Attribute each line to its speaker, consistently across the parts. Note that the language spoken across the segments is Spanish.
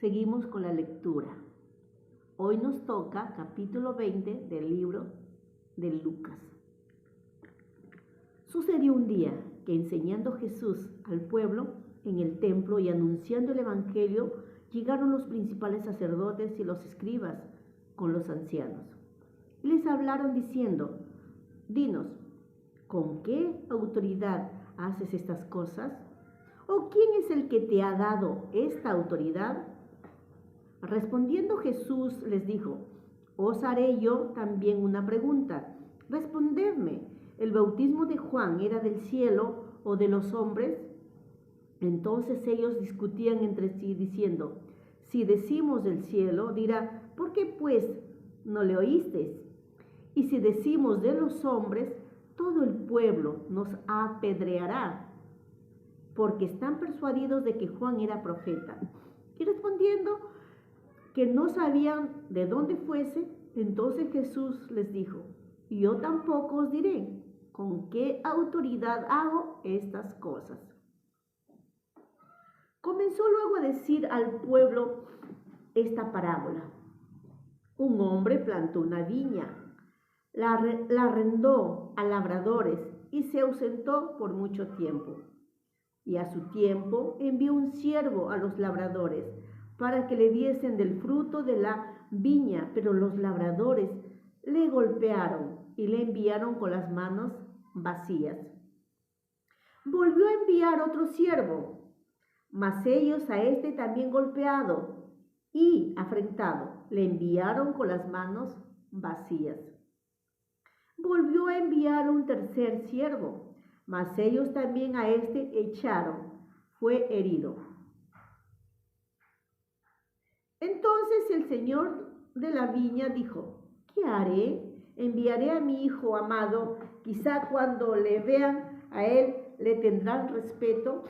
Speaker 1: Seguimos con la lectura. Hoy nos toca capítulo 20 del libro de Lucas. Sucedió un día que enseñando Jesús al pueblo en el templo y anunciando el evangelio, llegaron los principales sacerdotes y los escribas con los ancianos. Y les hablaron diciendo: dinos, ¿con qué autoridad haces estas cosas? ¿O quién es el que te ha dado esta autoridad? Respondiendo Jesús les dijo: os haré yo también una pregunta. Respondedme, ¿el bautismo de Juan era del cielo o de los hombres? Entonces ellos discutían entre sí diciendo: si decimos del cielo, dirá: ¿por qué pues no le oísteis? Y si decimos de los hombres, todo el pueblo nos apedreará, porque están persuadidos de que Juan era profeta. Y respondiendo que no sabían de dónde fuese, entonces Jesús les dijo: yo tampoco os diré con qué autoridad hago estas cosas. Comenzó luego a decir al pueblo esta parábola: un hombre plantó una viña, la arrendó a labradores y se ausentó por mucho tiempo. Y a su tiempo envió un siervo a los labradores para que le diesen del fruto de la viña, pero los labradores le golpearon y le enviaron con las manos vacías. Volvió a enviar otro siervo, mas ellos a este también golpeado y afrentado le enviaron con las manos vacías. Volvió a enviar un tercer siervo, mas ellos también a este echaron, fue herido. Entonces el señor de la viña dijo: ¿qué haré? Enviaré a mi hijo amado, quizá cuando le vean a él le tendrán respeto.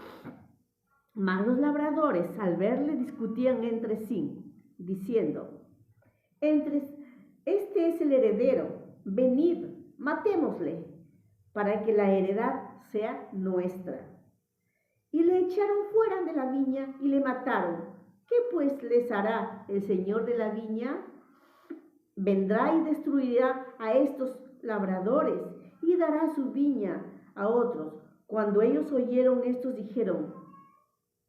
Speaker 1: Mas los labradores al verle discutían entre sí, diciendo: este es el heredero, venid, matémosle, para que la heredad sea nuestra. Y le echaron fuera de la viña y le mataron. ¿Qué pues les hará el señor de la viña? Vendrá y destruirá a estos labradores y dará su viña a otros. Cuando ellos oyeron esto, dijeron: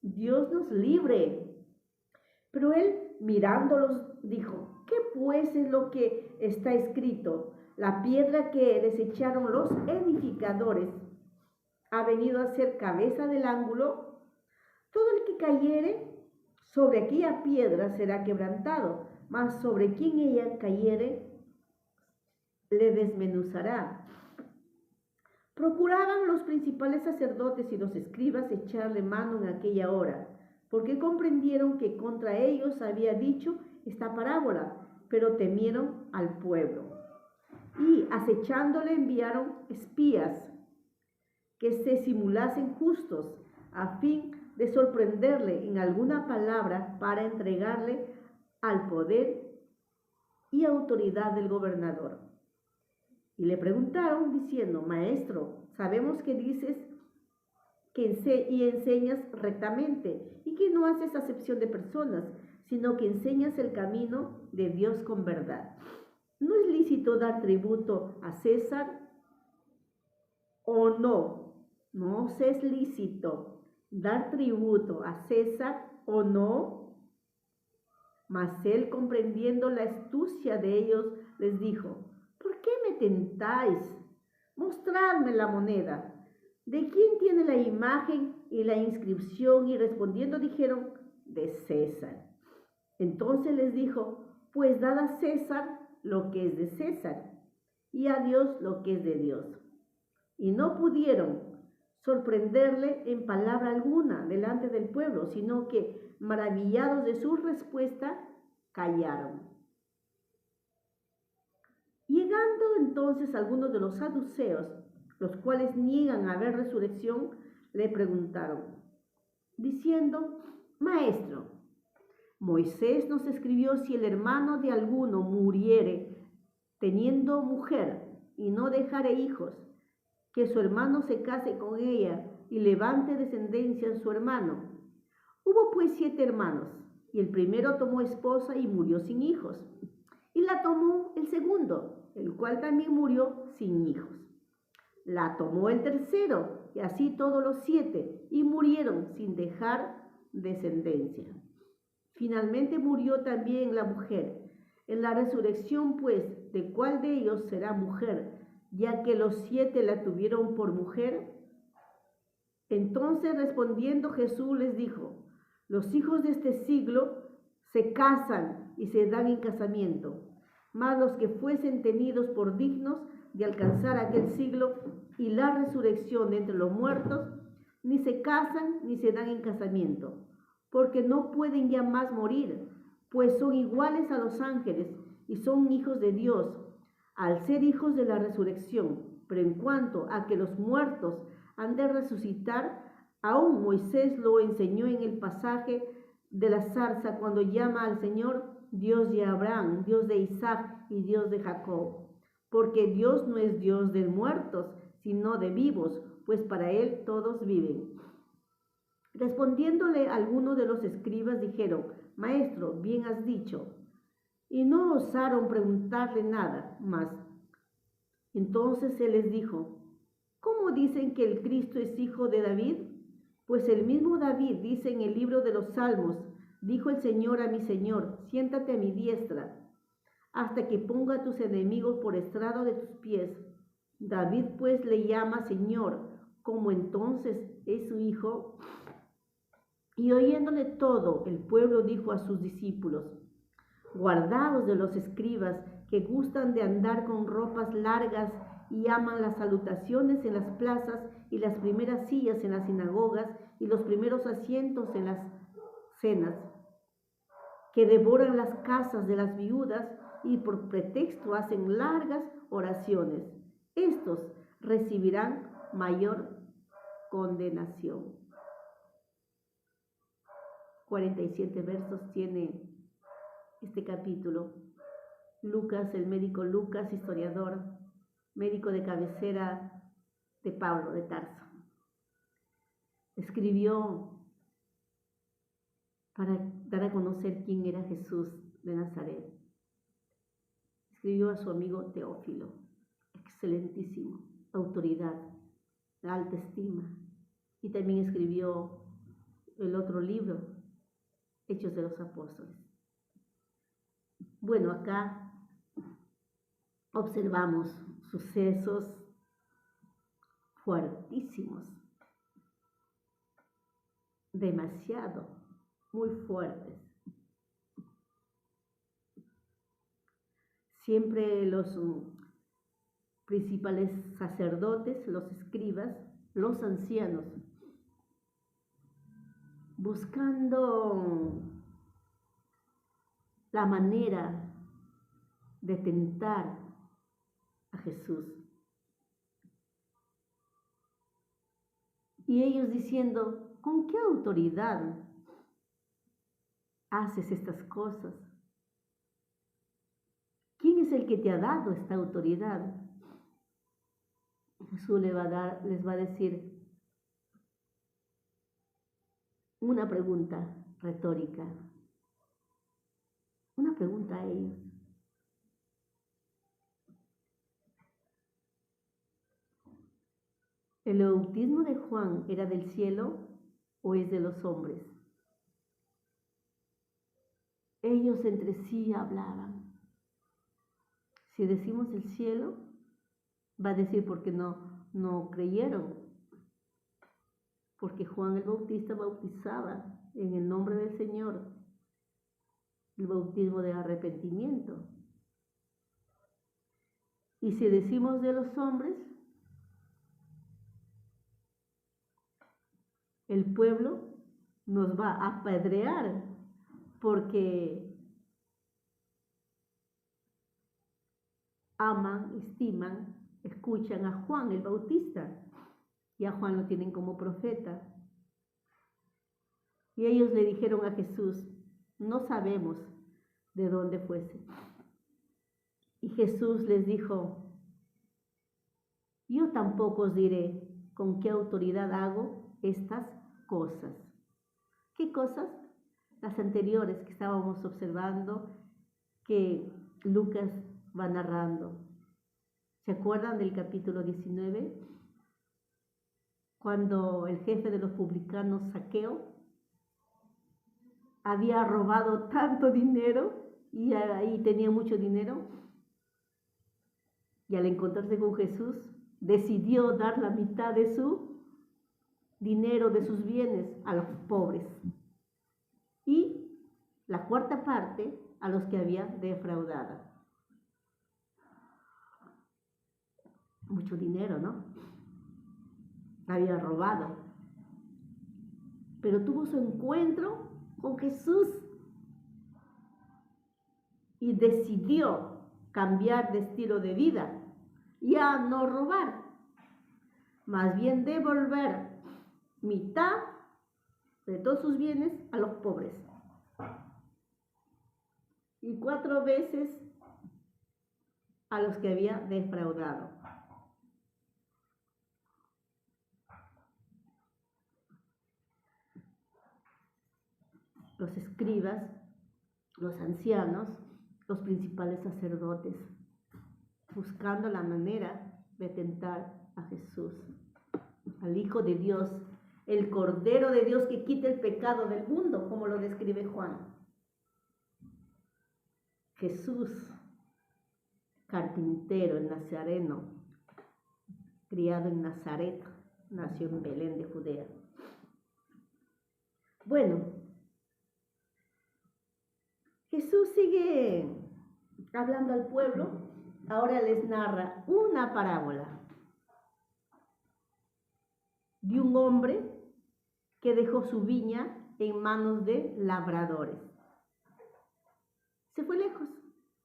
Speaker 1: Dios nos libre. Pero él, mirándolos, dijo: ¿qué pues es lo que está escrito? La piedra que desecharon los edificadores ha venido a ser cabeza del ángulo. Todo el que cayere sobre aquella piedra será quebrantado, mas sobre quien ella cayere le desmenuzará. Procuraban los principales sacerdotes y los escribas echarle mano en aquella hora, porque comprendieron que contra ellos había dicho esta parábola, pero temieron al pueblo. Y acechándole enviaron espías que se simulasen justos, a fin de sorprenderle en alguna palabra para entregarle al poder y autoridad del gobernador. Y le preguntaron diciendo: Maestro, sabemos que dices y enseñas rectamente, y que no haces acepción de personas, sino que enseñas el camino de Dios con verdad. ¿No es lícito dar tributo a César o no? ¿No os es lícito dar tributo a César o no? Mas él, comprendiendo la astucia de ellos, les dijo: ¿por qué me tentáis? Mostradme la moneda. ¿De quién tiene la imagen y la inscripción? Y respondiendo dijeron: de César. Entonces les dijo: pues dad a César lo que es de César, y a Dios lo que es de Dios. Y no pudieron sorprenderle en palabra alguna delante del pueblo, sino que, maravillados de su respuesta, callaron. Llegando entonces algunos de los saduceos, los cuales niegan haber resurrección, le preguntaron, diciendo: Maestro, Moisés nos escribió: si el hermano de alguno muriere teniendo mujer y no dejare hijos, que su hermano se case con ella y levante descendencia en su hermano. Hubo pues 7 hermanos, Y el primero tomó esposa y murió sin hijos. Y la tomó el segundo, el cual también murió sin hijos. La tomó el tercero, y así todos los 7, y murieron sin dejar descendencia. Finalmente murió también la mujer. En la resurrección, pues, ¿de cuál de ellos será mujer, ya que los 7 la tuvieron por mujer? Entonces respondiendo Jesús les dijo: los hijos de este siglo se casan y se dan en casamiento, mas los que fuesen tenidos por dignos de alcanzar aquel siglo y la resurrección de entre los muertos, ni se casan ni se dan en casamiento, porque no pueden ya más morir, pues son iguales a los ángeles y son hijos de Dios, al ser hijos de la resurrección. Pero en cuanto a que los muertos han de resucitar, aún Moisés lo enseñó en el pasaje de la zarza, cuando llama al Señor Dios de Abraham, Dios de Isaac y Dios de Jacob. Porque Dios no es Dios de muertos, sino de vivos, pues para Él todos viven. Respondiéndole algunos de los escribas dijeron: Maestro, bien has dicho. Y no osaron preguntarle nada más. Entonces Él les dijo: ¿cómo dicen que el Cristo es hijo de David? Pues el mismo David dice en el libro de los Salmos: dijo el Señor a mi Señor, siéntate a mi diestra, hasta que ponga a tus enemigos por estrado de tus pies. David pues le llama Señor, como entonces es su hijo. Y oyéndole todo, el pueblo dijo a sus discípulos: guardaos de los escribas que gustan de andar con ropas largas y aman las salutaciones en las plazas y las primeras sillas en las sinagogas y los primeros asientos en las cenas, que devoran las casas de las viudas y por pretexto hacen largas oraciones. Estos recibirán mayor condenación. 47 versos tiene este capítulo. Lucas, el médico Lucas, historiador, médico de cabecera de Pablo de Tarso, escribió para dar a conocer quién era Jesús de Nazaret. Escribió a su amigo Teófilo, excelentísimo, autoridad, de alta estima. Y también escribió el otro libro, Hechos de los Apóstoles. Bueno, acá observamos sucesos fuertísimos, demasiado, muy fuertes. Siempre los principales sacerdotes, los escribas, los ancianos, buscando la manera de tentar a Jesús. Y ellos diciendo: ¿con qué autoridad haces estas cosas? ¿Quién es el que te ha dado esta autoridad? Jesús les va a decir una pregunta retórica, una pregunta a ellos. ¿El bautismo de Juan era del cielo o es de los hombres? Ellos entre sí hablaban. Si decimos el cielo, va a decir porque no creyeron. Porque Juan el Bautista bautizaba en el nombre del Señor, el bautismo de arrepentimiento. Y si decimos de los hombres, el pueblo nos va a apedrear porque aman, estiman, escuchan a Juan el Bautista y a Juan lo tienen como profeta. Y ellos le dijeron a Jesús: no sabemos de dónde fuese. Y Jesús les dijo: yo tampoco os diré con qué autoridad hago estas cosas. ¿Qué cosas? las anteriores que estábamos observando, que Lucas va narrando. ¿Se acuerdan del capítulo 19? Cuando el jefe de los publicanos, Zaqueo, había robado tanto dinero y ahí tenía mucho dinero, y al encontrarse con Jesús decidió dar la mitad de su dinero, de sus bienes, a los pobres, y la cuarta parte a los que había defraudado. Mucho dinero, ¿no? Había robado, pero tuvo su encuentro con Jesús y decidió cambiar de estilo de vida, ya no robar, más bien devolver mitad de todos sus bienes a los pobres, y 4 veces a los que había defraudado. Los escribas, los ancianos, los principales sacerdotes, buscando la manera de tentar a Jesús, al Hijo de Dios, el Cordero de Dios que quita el pecado del mundo, como lo describe Juan. Jesús, carpintero, el nazareno, criado en Nazaret, nació en Belén de Judea. Bueno, Jesús sigue hablando al pueblo. Ahora les narra una parábola de un hombre que dejó su viña en manos de labradores. Se fue lejos,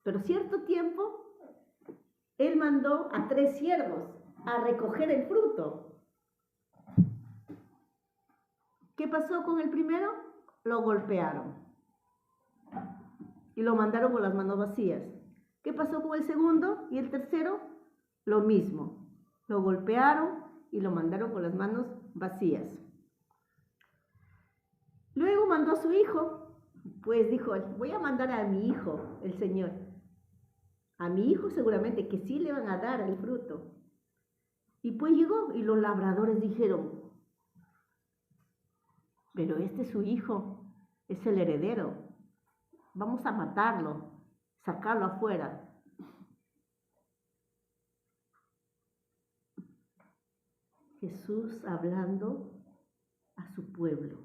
Speaker 1: pero cierto tiempo él mandó a 3 siervos a recoger el fruto. ¿Qué pasó con el primero? Lo golpearon y lo mandaron con las manos vacías. ¿Qué pasó con el segundo y el tercero? Lo mismo, lo golpearon y lo mandaron con las manos vacías. Luego mandó a su hijo, pues dijo, voy a mandar a mi hijo, el Señor. A mi hijo seguramente que sí le van a dar el fruto. Y pues llegó y los labradores dijeron, pero este es su hijo, es el heredero, vamos a matarlo, sacarlo afuera. Jesús hablando a su pueblo,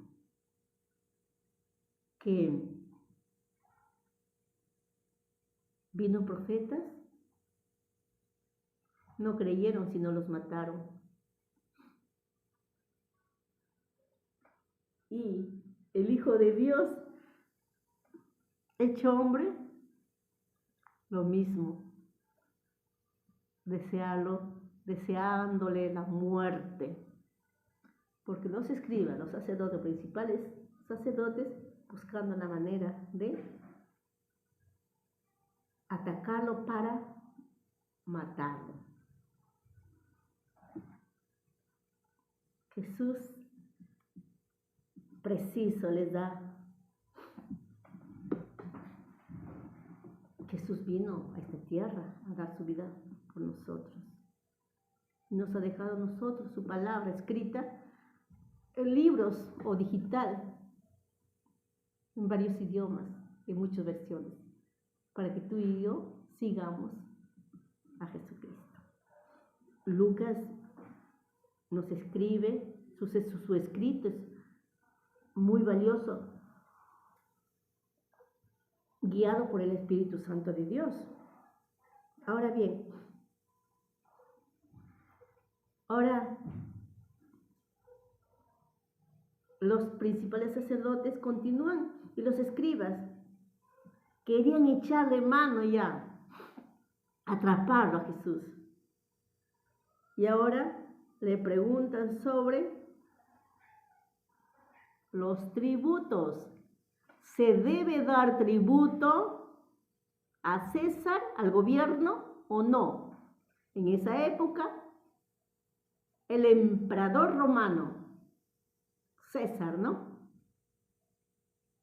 Speaker 1: que vino profetas, no creyeron sino los mataron. Y el Hijo de Dios, hecho hombre, lo mismo, deseándole la muerte. Porque los escribas, los sacerdotes principales, sacerdotes, buscando la manera de atacarlo para matarlo. Jesús preciso les da. Jesús vino a esta tierra a dar su vida por nosotros. Nos ha dejado a nosotros su palabra escrita en libros o digital, en varios idiomas, en muchas versiones, para que tú y yo sigamos a Jesucristo. Lucas nos escribe, su escrito es muy valioso, guiado por el Espíritu Santo de Dios. Ahora bien, los principales sacerdotes continúan y los escribas querían echarle mano ya, atraparlo a Jesús. Y ahora le preguntan sobre los tributos. ¿Se debe dar tributo a César, al gobierno, o no? En esa época, el emperador romano, César, ¿no?,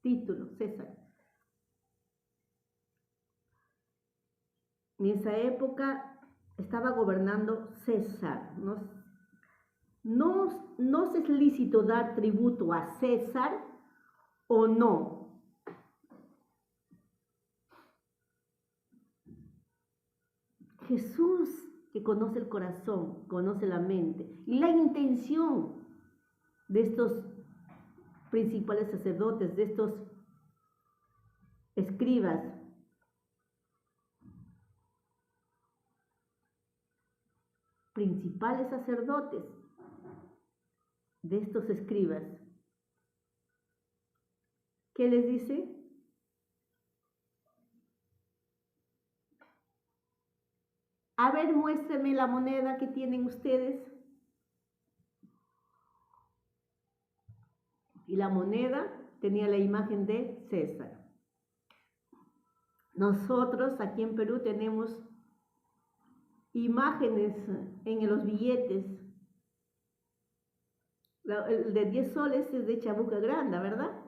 Speaker 1: título, César. En esa época estaba gobernando César. No es lícito dar tributo a César o no. Jesús, que conoce el corazón, conoce la mente y la intención de estos principales sacerdotes, de estos escribas, principales sacerdotes, de estos escribas. ¿Qué les dice? A ver, muéstrenme la moneda que tienen ustedes. Y la moneda tenía la imagen de César. Nosotros aquí en Perú tenemos imágenes en los billetes. El de 10 soles es de Chabuca Granda, ¿verdad?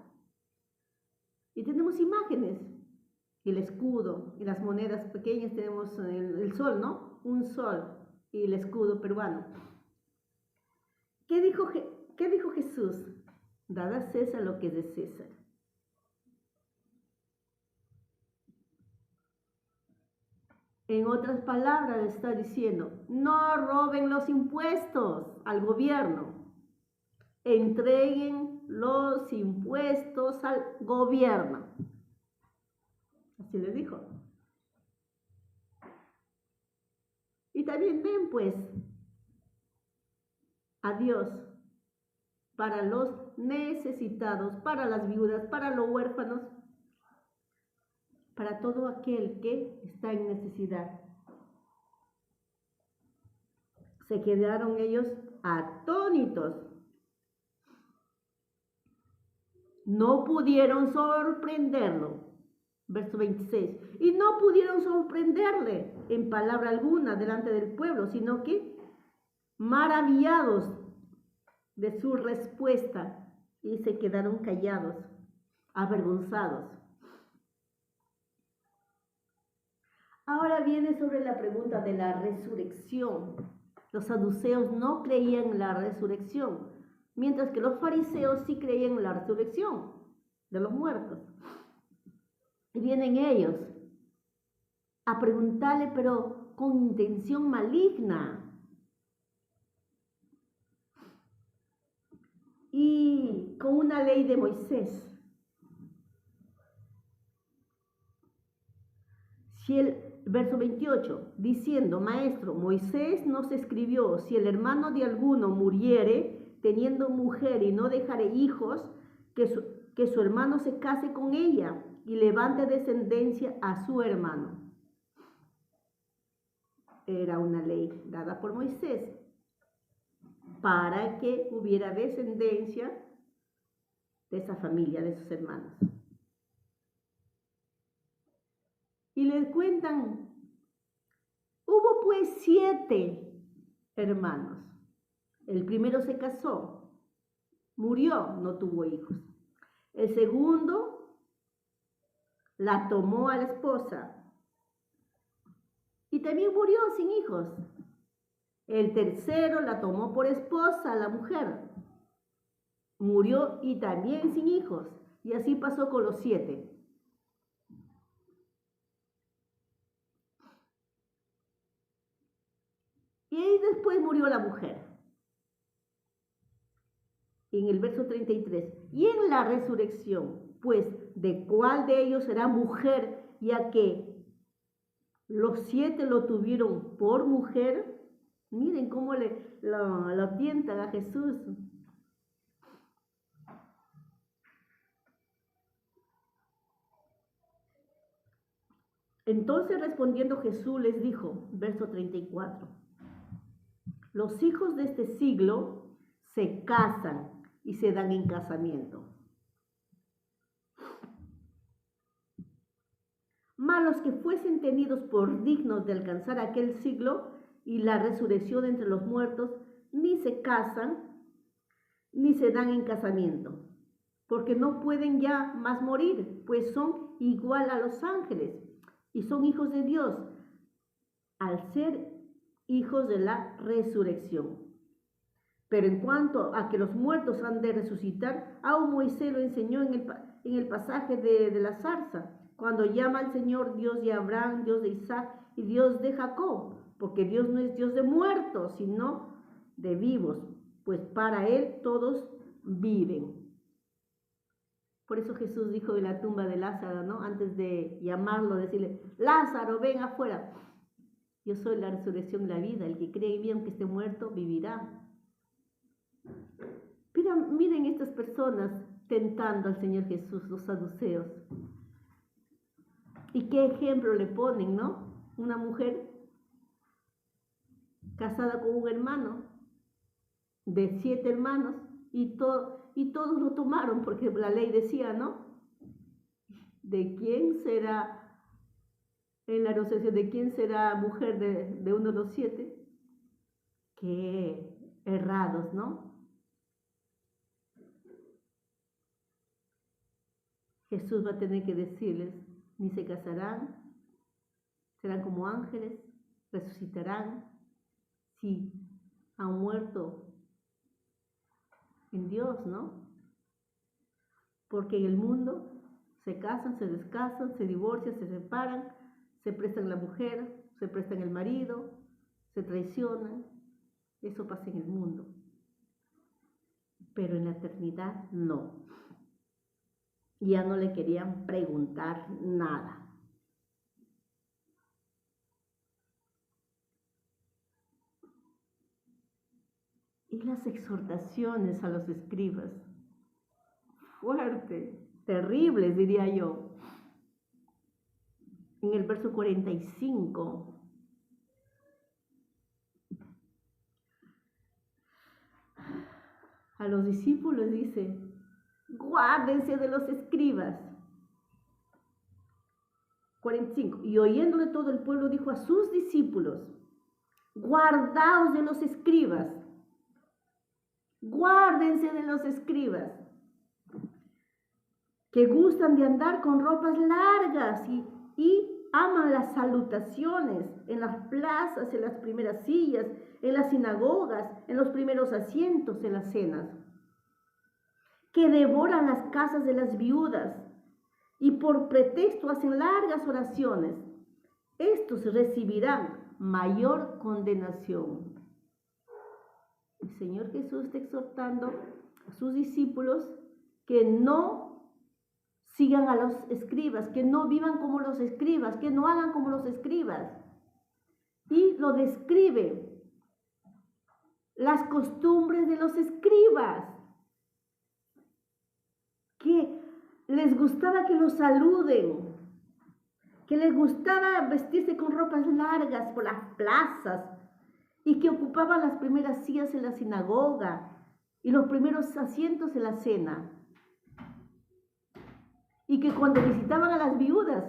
Speaker 1: Y tenemos imágenes. El escudo y las monedas pequeñas tenemos el sol, ¿no? Un sol y el escudo peruano. ¿Qué dijo Jesús? Dad a César lo que es de César. En otras palabras, le está diciendo, no roben los impuestos al gobierno. Entreguen los impuestos al gobierno. Así les dijo. Y también ven, pues, a Dios para los necesitados, para las viudas, para los huérfanos, para todo aquel que está en necesidad. Se quedaron ellos atónitos. No pudieron sorprenderlo. Verso 26. Y no pudieron sorprenderle en palabra alguna delante del pueblo, sino que maravillados de su respuesta y se quedaron callados, avergonzados. Ahora viene sobre la pregunta de la resurrección. Los saduceos no creían en la resurrección, mientras que los fariseos sí creían en la resurrección de los muertos. Y vienen ellos a preguntarle, pero con intención maligna. Y con una ley de Moisés. Si el verso 28, diciendo, maestro, Moisés nos escribió, si el hermano de alguno muriere, teniendo mujer y no dejare hijos, que su hermano se case con ella y levante descendencia a su hermano. Era una ley dada por Moisés para que hubiera descendencia de esa familia, de sus hermanos. Y les cuentan, hubo pues 7 hermanos. El primero se casó, murió, no tuvo hijos. El segundo la tomó a la esposa y también murió sin hijos. El tercero la tomó por esposa, la mujer. Murió y también sin hijos. Y así pasó con los 7. Y ahí después murió la mujer. En el verso 33. Y en la resurrección, pues, ¿de cuál de ellos será mujer, ya que los 7 lo tuvieron por mujer? Miren cómo lo tientan a Jesús. Entonces respondiendo Jesús les dijo, verso 34, los hijos de este siglo se casan y se dan en casamiento. Mas los que fuesen tenidos por dignos de alcanzar aquel siglo y la resurrección entre los muertos, ni se casan, ni se dan en casamiento, porque no pueden ya más morir, pues son igual a los ángeles y son hijos de Dios, al ser hijos de la resurrección. Pero en cuanto a que los muertos han de resucitar, aún Moisés lo enseñó en el pasaje de la zarza, cuando llama al Señor Dios de Abraham, Dios de Isaac y Dios de Jacob, porque Dios no es Dios de muertos, sino de vivos, pues para Él todos viven. Por eso Jesús dijo en la tumba de Lázaro, ¿no? Antes de llamarlo, decirle, Lázaro, ven afuera. Yo soy la resurrección y la vida, el que cree en mí, aunque esté muerto, vivirá. Miren estas personas tentando al Señor Jesús, los saduceos. ¿Y qué ejemplo le ponen, no? Una mujer casada con un hermano, de 7 hermanos, y todos lo tomaron, porque la ley decía, ¿no? ¿De quién será, en la resurrección, de quién será mujer de uno de los 7? Qué errados, ¿no? Jesús va a tener que decirles, ni se casarán, serán como ángeles, resucitarán, si han muerto en Dios, ¿no? Porque en el mundo se casan, se descasan, se divorcian, se separan, se prestan la mujer, se prestan el marido, se traicionan. Eso pasa en el mundo. Pero en la eternidad no. Ya no le querían preguntar nada. Y las exhortaciones a los escribas, fuerte, terribles diría yo. En el verso 45, a los discípulos dice, guárdense de los escribas. 45, y oyéndole todo el pueblo dijo a sus discípulos, guardaos de los escribas, guárdense de los escribas, que gustan de andar con ropas largas y aman las salutaciones en las plazas, en las primeras sillas, en las sinagogas, en los primeros asientos, en las cenas, que devoran las casas de las viudas y por pretexto hacen largas oraciones. Estos recibirán mayor condenación. El Señor Jesús está exhortando a sus discípulos que no sigan a los escribas, que no vivan como los escribas, que no hagan como los escribas. Y lo describe, las costumbres de los escribas, que les gustaba que los saluden, que les gustaba vestirse con ropas largas por las plazas y que ocupaban las primeras sillas en la sinagoga y los primeros asientos en la cena. Y que cuando visitaban a las viudas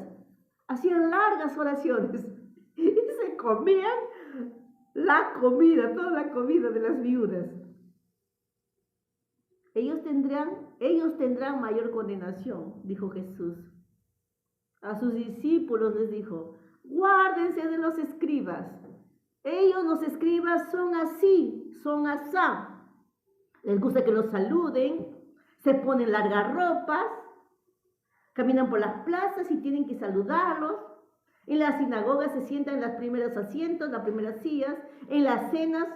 Speaker 1: hacían largas oraciones y se comían la comida, toda la comida de las viudas. Ellos tendrán mayor condenación, dijo Jesús. A sus discípulos les dijo, guárdense de los escribas. Ellos, los escribas, son así, son asá. Les gusta que los saluden, se ponen largas ropas, caminan por las plazas y tienen que saludarlos. En las sinagogas se sientan en los primeros asientos, las primeras sillas. En las cenas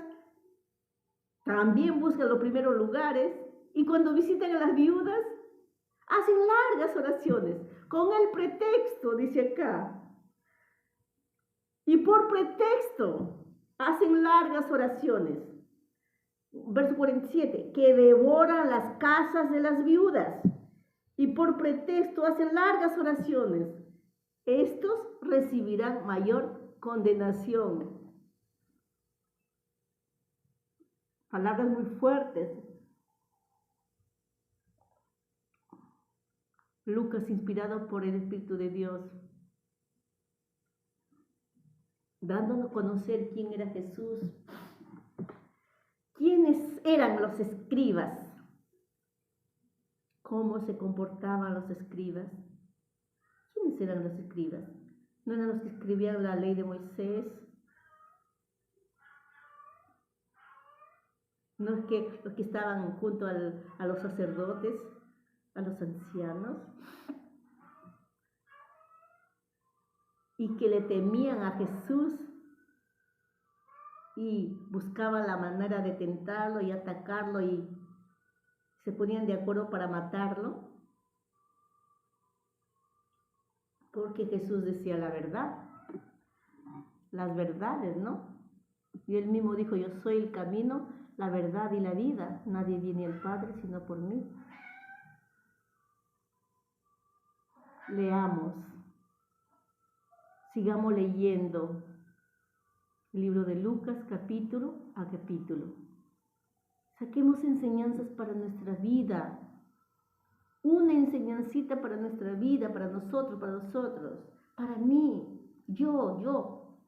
Speaker 1: también buscan los primeros lugares. Y cuando visitan a las viudas, hacen largas oraciones, con el pretexto, dice acá. Y por pretexto, hacen largas oraciones. Verso 47, que devoran las casas de las viudas. Y por pretexto hacen largas oraciones. Estos recibirán mayor condenación. Palabras muy fuertes. Lucas, inspirado por el Espíritu de Dios, dándonos a conocer quién era Jesús, quiénes eran los escribas, cómo se comportaban los escribas. ¿Quiénes eran los escribas? ¿No eran los que escribían la ley de Moisés? ¿No es que los que estaban junto a los sacerdotes, a los ancianos? Y que le temían a Jesús y buscaban la manera de tentarlo y atacarlo y se ponían de acuerdo para matarlo. Porque Jesús decía la verdad, las verdades, ¿no? Y él mismo dijo, yo soy el camino, la verdad y la vida. Nadie viene al Padre sino por mí. Leamos, sigamos leyendo el libro de Lucas capítulo a capítulo. Saquemos enseñanzas para nuestra vida. Una enseñancita para nuestra vida, para nosotros, para mí, yo.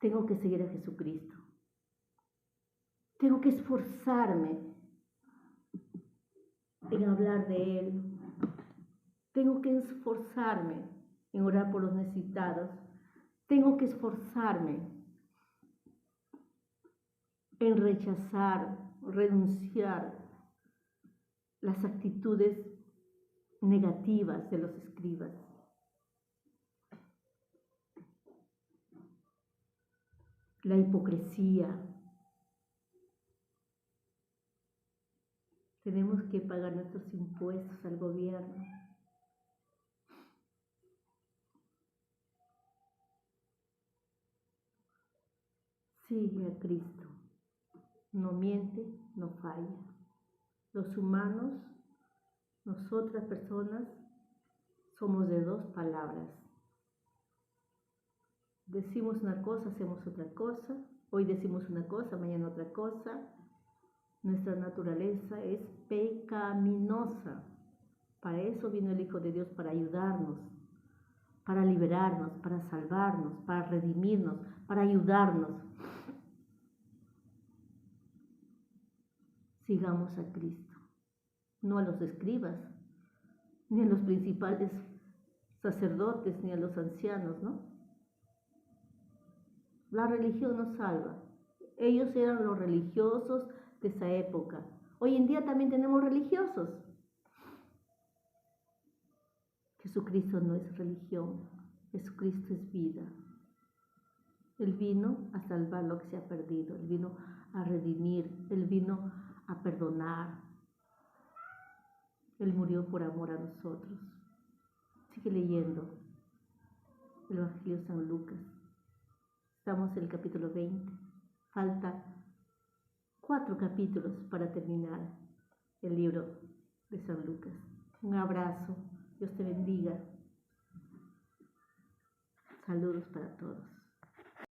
Speaker 1: Tengo que seguir a Jesucristo. Tengo que esforzarme en hablar de Él. Tengo que esforzarme en orar por los necesitados. Tengo que esforzarme en rechazar, renunciar las actitudes negativas de los escribas. La hipocresía. Tenemos que pagar nuestros impuestos al gobierno. Sigue a Cristo. No miente, no falla. Los humanos, nosotras personas, somos de dos palabras. Decimos una cosa, hacemos otra cosa. Hoy decimos una cosa, mañana otra cosa. Nuestra naturaleza es pecaminosa. Para eso vino el Hijo de Dios, para ayudarnos, para liberarnos, para salvarnos, para redimirnos, para ayudarnos. Sigamos a Cristo, no a los escribas, ni a los principales sacerdotes, ni a los ancianos, ¿no? La religión nos salva. Ellos eran los religiosos de esa época. Hoy en día también tenemos religiosos. Jesucristo no es religión, Jesucristo es vida. Él vino a salvar lo que se ha perdido, Él vino a redimir, Él vino a perdonar. Él murió por amor a nosotros. Sigue leyendo el Evangelio de San Lucas. Estamos en el capítulo 20. Falta 4 capítulos para terminar el libro de San Lucas. Un abrazo. Dios te bendiga. Saludos para todos.